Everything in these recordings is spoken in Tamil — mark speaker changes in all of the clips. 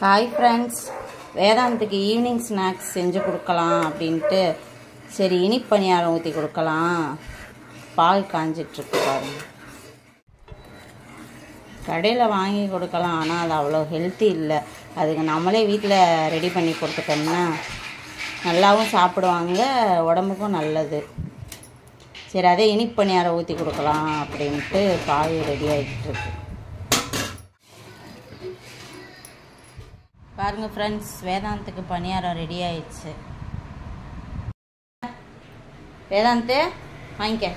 Speaker 1: ஹாய் ஃப்ரெண்ட்ஸ், வேதாந்துக்கு ஈவினிங் ஸ்நாக்ஸ் செஞ்சு கொடுக்கலாம் அப்படின்ட்டு சரி இனிப்பு பணியாரம் ஊற்றி கொடுக்கலாம். பால் காஞ்சிட்ருக்கு பாருங்க. கடையில் வாங்கி கொடுக்கலாம், ஆனால் அது அவ்வளோ ஹெல்த்தி இல்லை. அதுக்கு நம்மளே வீட்டில் ரெடி பண்ணி கொடுத்துட்டோம்னா நல்லாவும் சாப்பிடுவாங்க, உடம்புக்கும் நல்லது. சரி அதே இனிப்பு பணியாரம் ஊற்றி கொடுக்கலாம் அப்படின்ட்டு பால் ரெடி ஆகிட்டுருக்கு. பாருங்கள் ஃப்ரெண்ட்ஸ், வேதாந்துக்கு பணியாரம் ரெடி ஆயிடுச்சு. வேதாந்து வாங்கிக்க.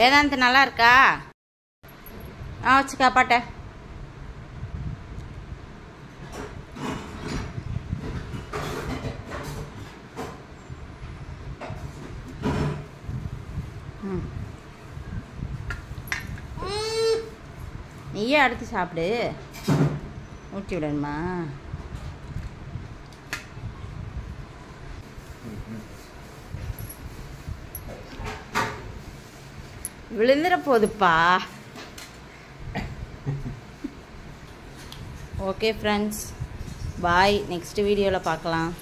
Speaker 1: வேதாந்த் நல்லா இருக்கா? வச்சுக்கா பாட்ட. நீயே அடுத்து சாப்பிடு. ஊட்டி விடணுமா? விழுந்துட போகுதுப்பா. ஓகே ஃப்ரெண்ட்ஸ், பாய். நெக்ஸ்ட் வீடியோவில் பார்க்கலாம்.